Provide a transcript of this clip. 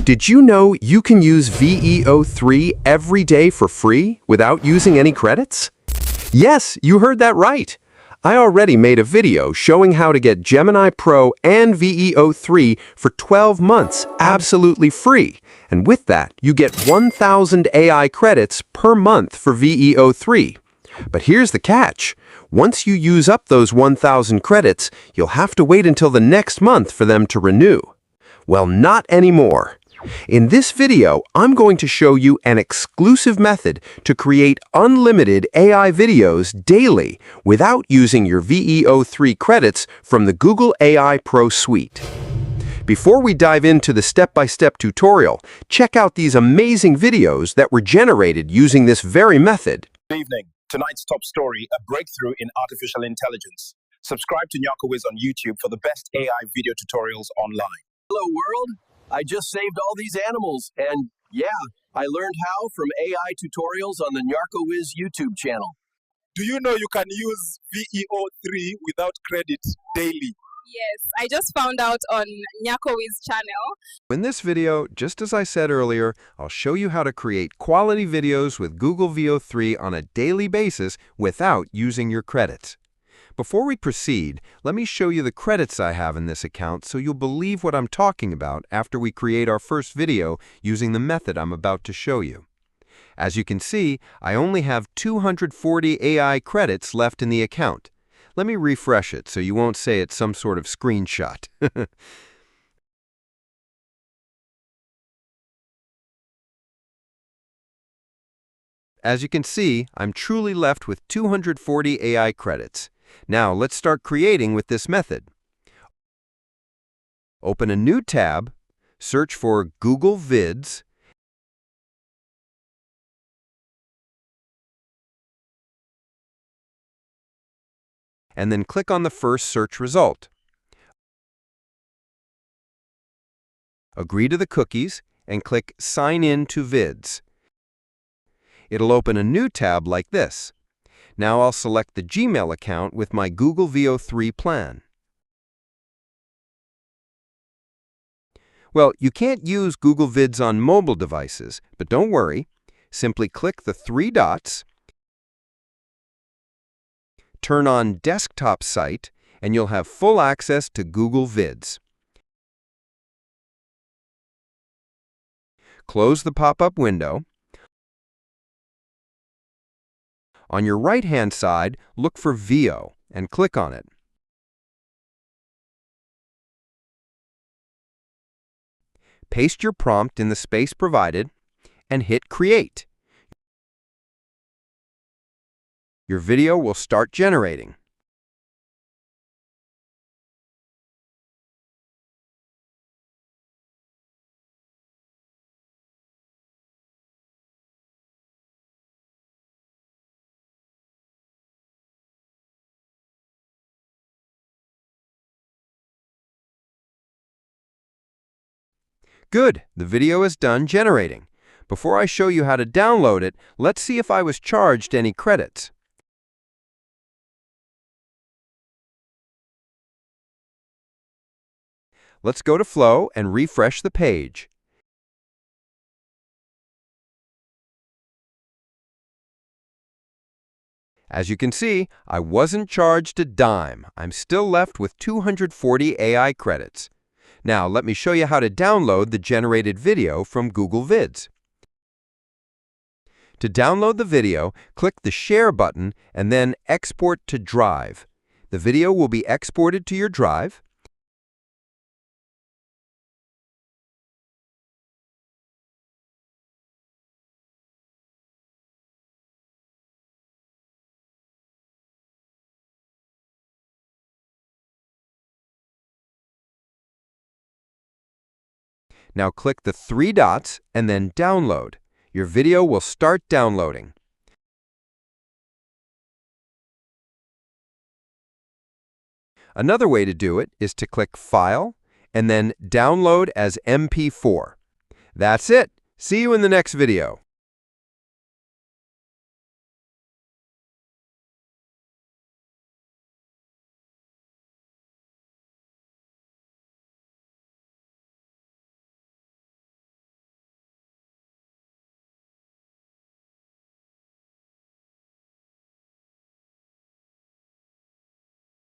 Did you know you can use VEO3 every day for free without using any credits? Yes, you heard that right. I already made a video showing how to get Gemini Pro and VEO3 for 12 months absolutely free. And with that, you get 1,000 AI credits per month for VEO3. But here's the catch. Once you use up those 1,000 credits, you'll have to wait until the next month for them to renew. Well, not anymore. In this video, I'm going to show you an exclusive method to create unlimited AI videos daily without using your VEO3 credits from the Google AI Pro suite. Before we dive into the step-by-step tutorial, check out these amazing videos that were generated using this very method. Good evening. Tonight's top story, a breakthrough in artificial intelligence. Subscribe to NyakoWiz on YouTube for the best AI video tutorials online. Hello world, I just saved all these animals and yeah, I learned how from AI tutorials on the NyakoWiz YouTube channel. Do you know you can use VEO3 without credit daily? Yes, I just found out on NyakoWiz channel. In this video, just as I said earlier, I'll show you how to create quality videos with Google VEO3 on a daily basis without using your credits. Before we proceed, let me show you the credits I have in this account so you'll believe what I'm talking about after we create our first video using the method I'm about to show you. As you can see, I only have 240 AI credits left in the account. Let me refresh it so you won't say it's some sort of screenshot. As you can see, I'm truly left with 240 AI credits. Now, let's start creating with this method. Open a new tab, search for Google Vids, and then click on the first search result. Agree to the cookies and click Sign in to Vids. It'll open a new tab like this. Now I'll select the Gmail account with my Google VEO3 plan. Well, you can't use Google Vids on mobile devices, but don't worry. Simply click the three dots, turn on Desktop Site, and you'll have full access to Google Vids. Close the pop-up window. On your right-hand side, look for VEO and click on it. Paste your prompt in the space provided and hit Create. Your video will start generating. Good, the video is done generating. Before I show you how to download it, let's see if I was charged any credits. Let's go to Flow and refresh the page. As you can see, I wasn't charged a dime. I'm still left with 240 AI credits. Now, let me show you how to download the generated video from Google Vids. To download the video, click the Share button and then Export to Drive. The video will be exported to your drive. Now click the three dots and then Download. Your video will start downloading. Another way to do it is to click File and then Download as MP4. That's it. See you in the next video.